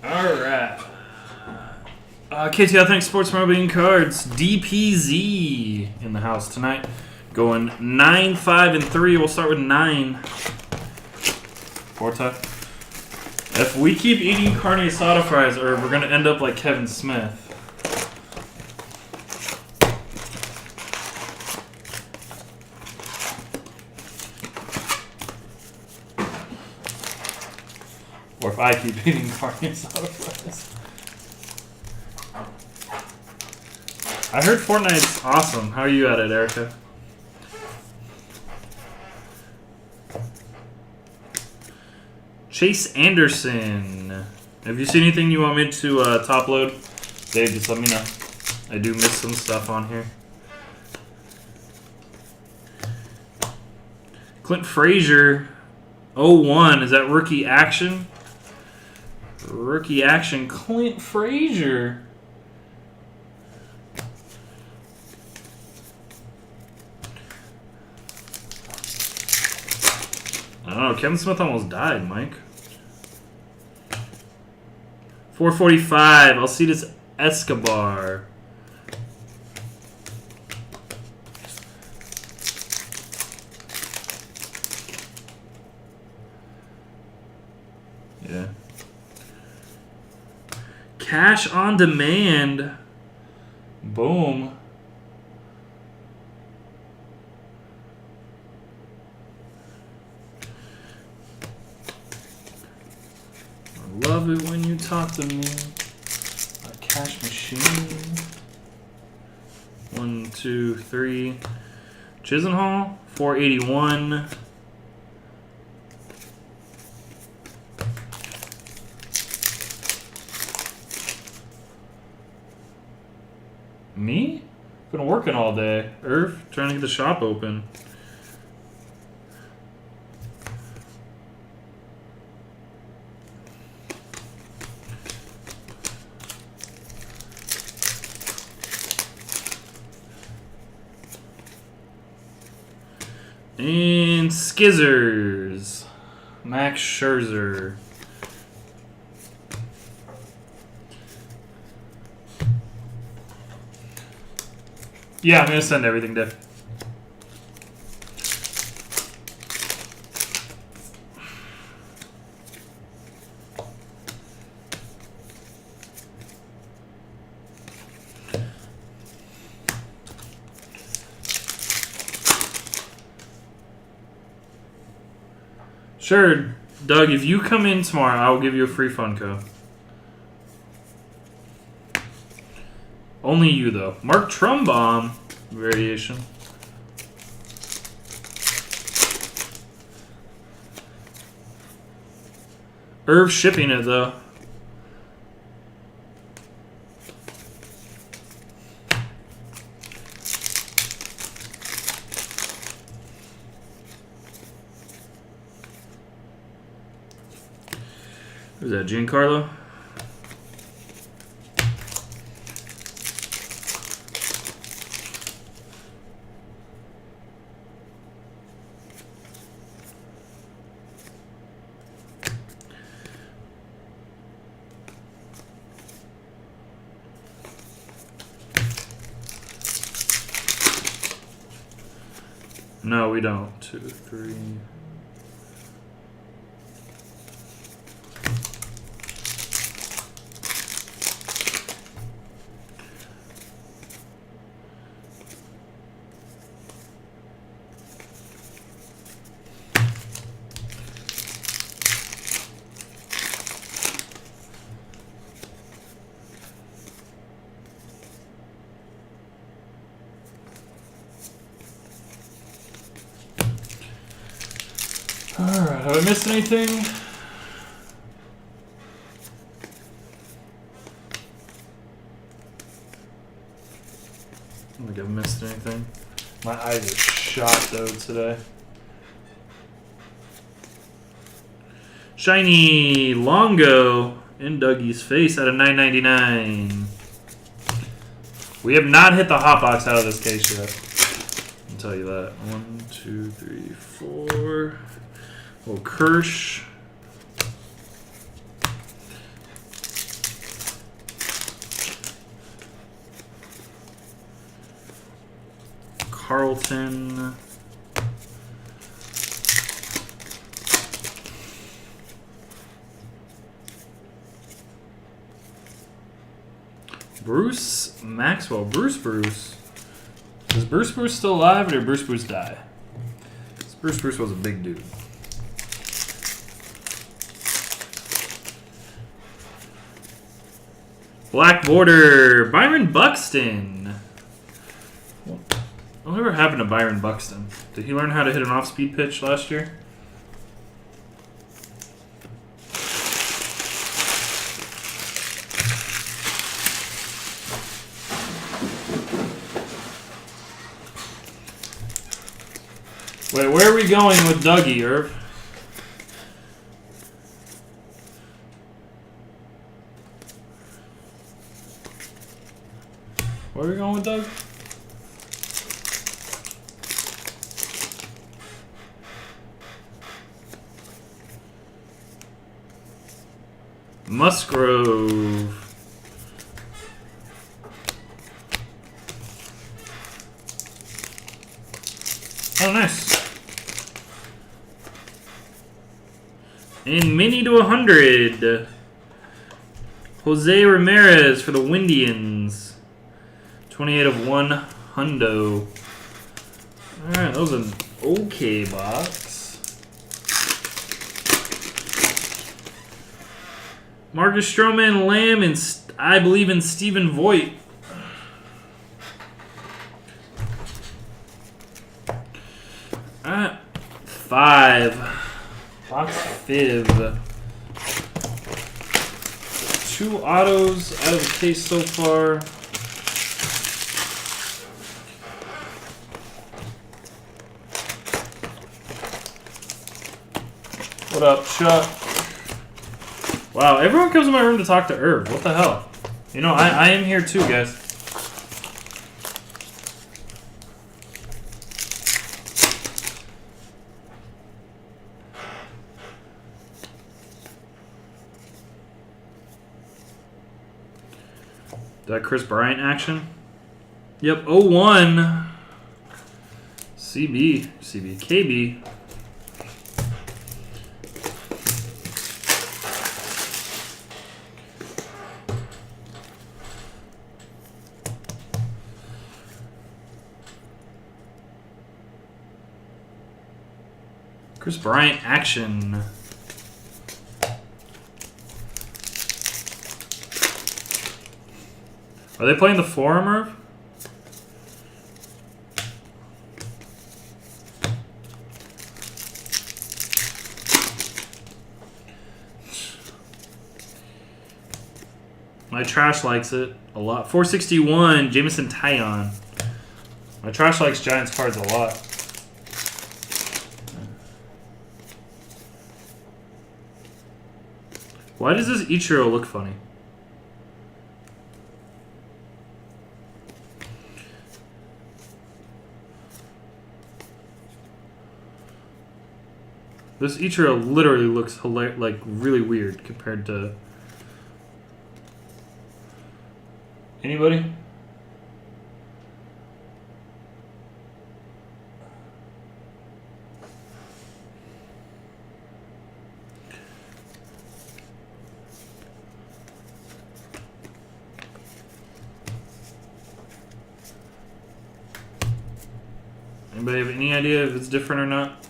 Alright. KTAuthentics Sports Marketing Cards. DPZ in the house tonight. Going 9, 5, and 3. We'll start with 9. Porta. If we keep eating carne asada fries, or we're going to end up like Kevin Smith. Or if I keep eating carne asada fries. I heard Fortnite's awesome. How are you at it, Erica? Chase Anderson. Have you seen anything you want me to top load? Dave, just let me know. I do miss some stuff on here. Clint Frazier, 01. Is that rookie action? Rookie action, Clint Frazier. I don't know. Kevin Smith almost died, Mike. 445. Alcides Escobar. Yeah. Cash on demand. Boom. Love it when you talk to me. A cash machine. 1, 2, 3. Chisenhall, 481. Me? Been working all day. Irv, trying to get the shop open. And Skizzers. Max Scherzer. Yeah, I'm going to send everything, Dave. Sure, Doug, if you come in tomorrow, I'll give you a free Funko. Only you, though. Mark Trumbaum variation. Irv shipping it, though. Who's that, Giancarlo? No, we don't. 2, 3. Alright, have I missed anything? I don't think I've missed anything. My eyes are shot though today. Shiny Longo in Dougie's face out of 9.99. We have not hit the hot box out of this case yet. I'll tell you that. 1, 2, 3, 4. Oh, Kirsch. Carlton. Bruce Maxwell. Bruce. Is Bruce still alive or did Bruce die? Bruce was a big dude. Black border. Byron Buxton. Whatever happened to Byron Buxton? Did he learn how to hit an off-speed pitch last year? Wait, where are we going with Dougie, Irv? Where are we going with Doug? Musgrove. Oh, nice. And mini to 100. Jose Ramirez for the Windians. 28 of 1 hundo. Alright, that was an okay box. Marcus Stroman, Lamb, and I believe in Stephen Voigt. Alright, 5. Box Fib. 2 autos out of the case so far. What up, Chuck? Wow, everyone comes to my room to talk to Irv. What the hell? You know, I am here too, guys. That Chris Bryant action? Yep, 01. KB. Chris Bryant action. Are they playing the Forum, Irv? My trash likes it a lot. 461, Jameson Taillon. My trash likes Giants cards a lot. Why does this Ichiro look funny? This Ichiro literally looks like really weird compared to anybody. Anybody have any idea if it's different or not?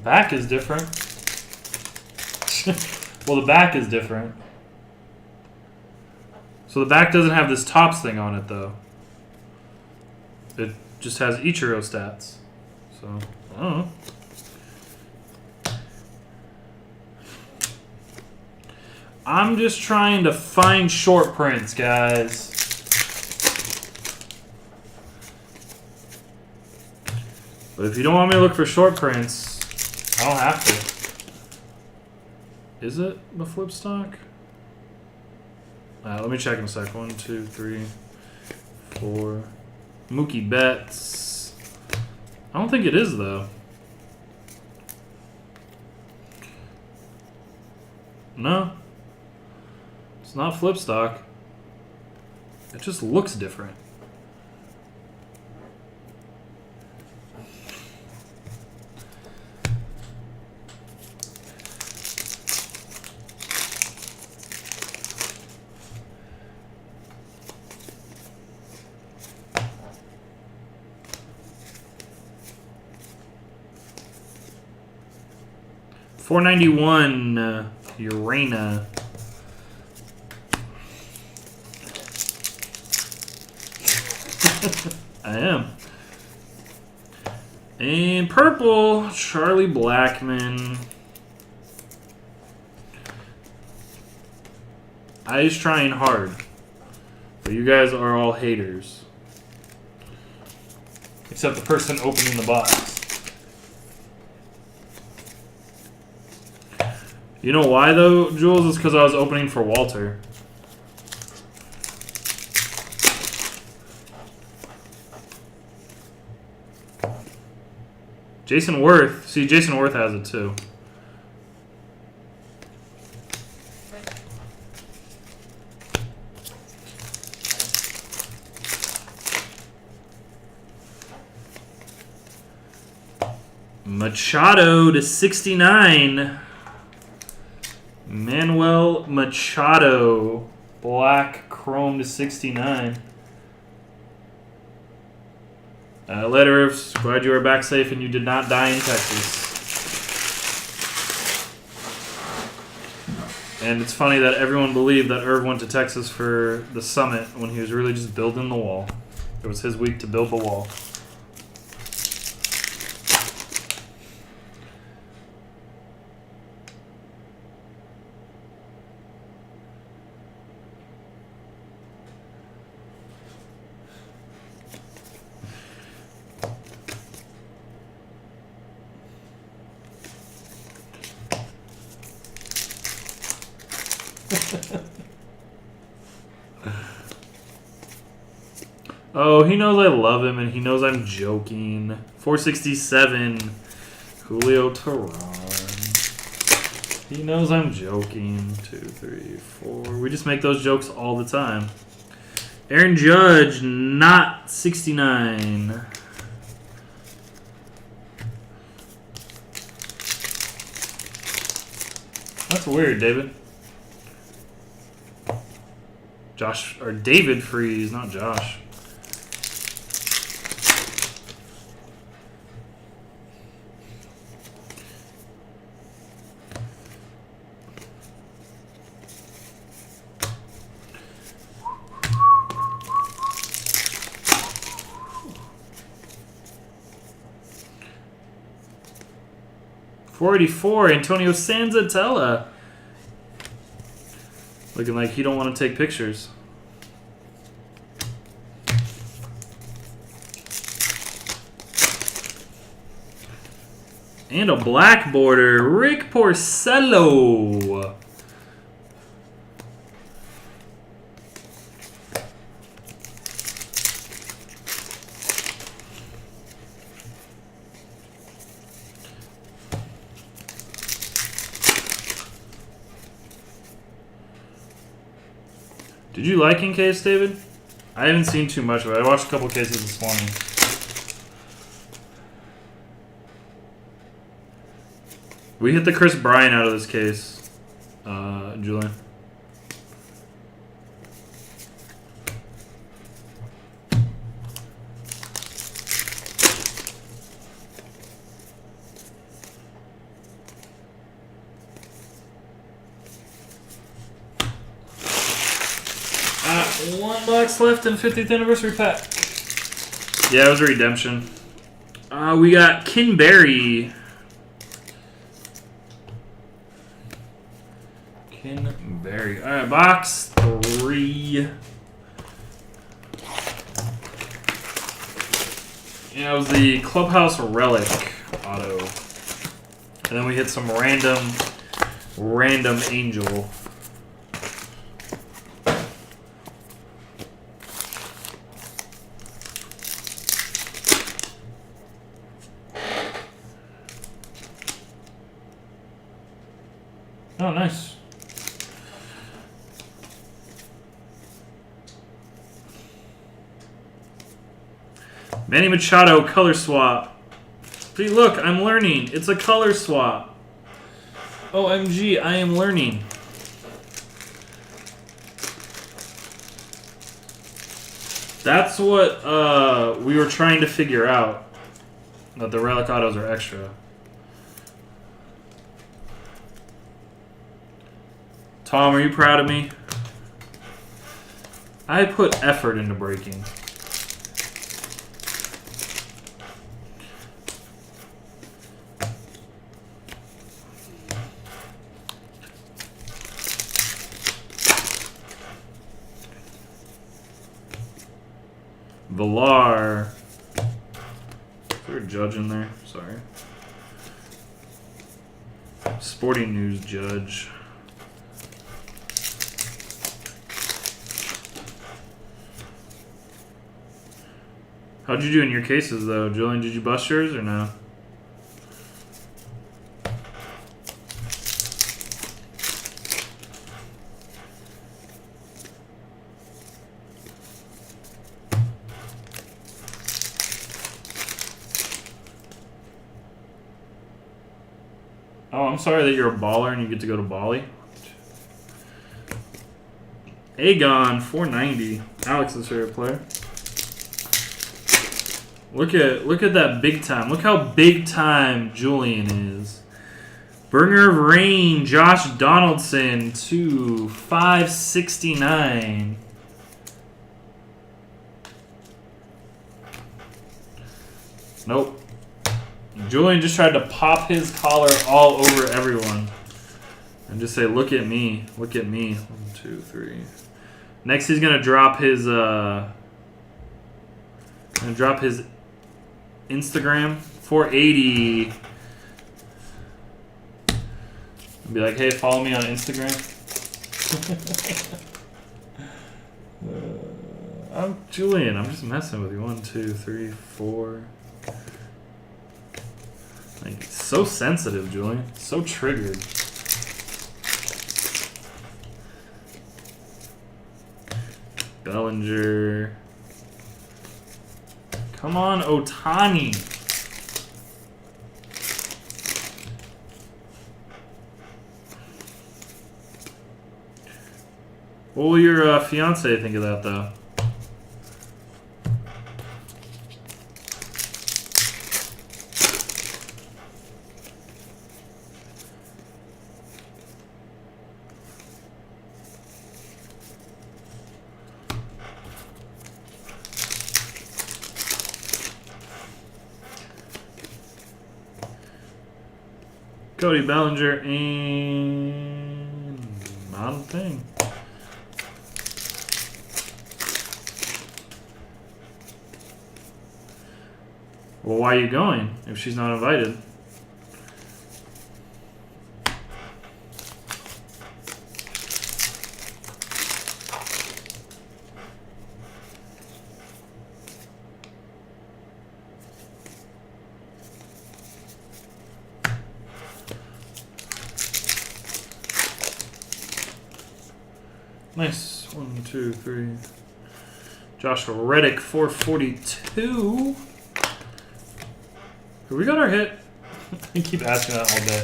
Back is different. Well, the back is different. So the back doesn't have this tops thing on it, though. It just has Ichiro stats. So, I don't know. I'm just trying to find short prints, guys. But if you don't want me to look for short prints, I don't have to. Is it the flip stock? Let me check in a sec. 1, 2, 3, 4. Mookie Betts. I don't think it is, though. No. It's not flip stock. It just looks different. $4.91 Urana. I am. And purple, Charlie Blackmon. I is trying hard, but you guys are all haters. Except the person opening the box. You know why, though, Jules? It's because I was opening for Walter. Jason Worth. See, Jason Worth has it, too. Machado to 69. Manuel Machado, black chrome to 69. Later, Irvs, glad you are back safe and you did not die in Texas. And it's funny that everyone believed that Irv went to Texas for the summit when he was really just building the wall. It was his week to build the wall. Oh, he knows I love him and he knows I'm joking. 467, Julio Teheran. He knows I'm joking. 2, 3, 4. We just make those jokes all the time. Aaron Judge, not 69. That's weird, David. Josh, or David Freeze, not Josh. .484, Antonio Sanzatella. Looking like he don't want to take pictures. And a black border, Rick Porcello. Did you like In Case, David? I haven't seen too much of it. I watched a couple cases this morning. We hit the Chris Bryant out of this case, Julian. One box left in 50th anniversary pack. Yeah, it was a redemption. We got Kinberry. Kinberry. All right, box 3. Yeah, it was the Clubhouse Relic auto. And then we hit some random Angel. Oh, nice. Manny Machado, color swap. See, look, I'm learning. It's a color swap. OMG, I am learning. That's what we were trying to figure out. That the relic autos are extra. Tom, are you proud of me? I put effort into breaking. Villar. Is there a judge in there? Sorry. Sporting News judge. How'd you do in your cases, though? Julian, did you bust yours or no? Oh, I'm sorry that you're a baller and you get to go to Bali. Aegon, 490. Alex's favorite player. Look at that big time. Look how big time Julian is. Bringer of Rain, Josh Donaldson, 569. Nope. Julian just tried to pop his collar all over everyone. And just say, look at me. Look at me. 1, 2, 3. Next he's gonna drop his Instagram, 480. And be like, hey, follow me on Instagram. I'm Julian. I'm just messing with you. 1, 2, 3, 4. Like, so sensitive, Julian. So triggered. Bellinger. Come on, Otani. What will your fiance think of that, though? Cody Bellinger and not a thing. Well, why are you going if she's not invited? Nice. 1, 2, 3. Joshua Reddick, 442. Have we got our hit? I keep asking that all day.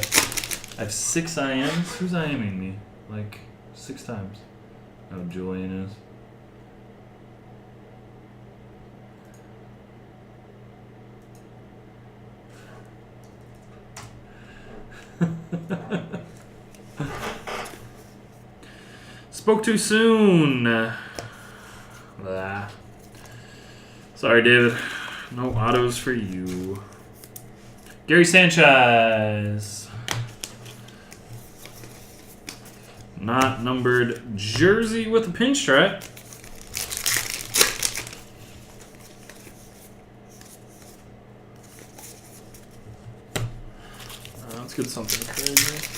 I have 6 IMs. Who's IMing me? Like 6 times. Oh, Julian is. Spoke too soon. Blah. Sorry, David. No autos for you. Gary Sanchez. Not numbered jersey with a pinstripe. Let's get something crazy.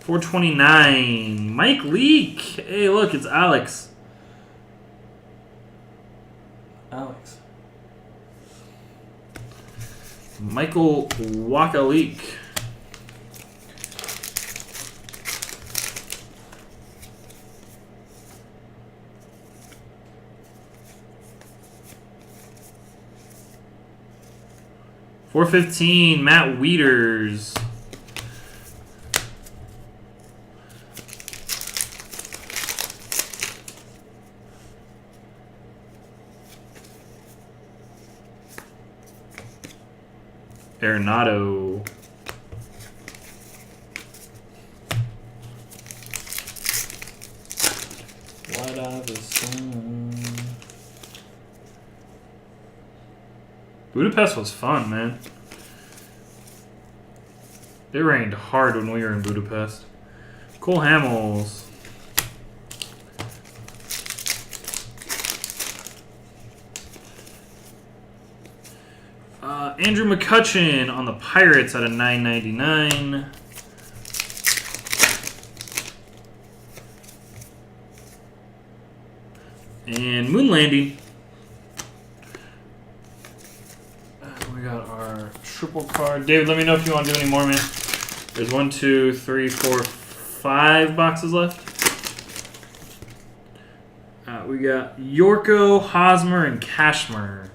$429. Mike Leake. Hey, look, it's Alex. Alex. Michael Wakalik. .415, Matt Wieters. Arenado. Light out the sun. Budapest was fun, man. It rained hard when we were in Budapest. Cole Hamels. Andrew McCutchen on the Pirates at a $9.99. And Moon Landing. We got our triple card. David, let me know if you want to do any more, man. There's 1, 2, 3, 4, 5 boxes left. We got Yorko, Hosmer, and Cashmer.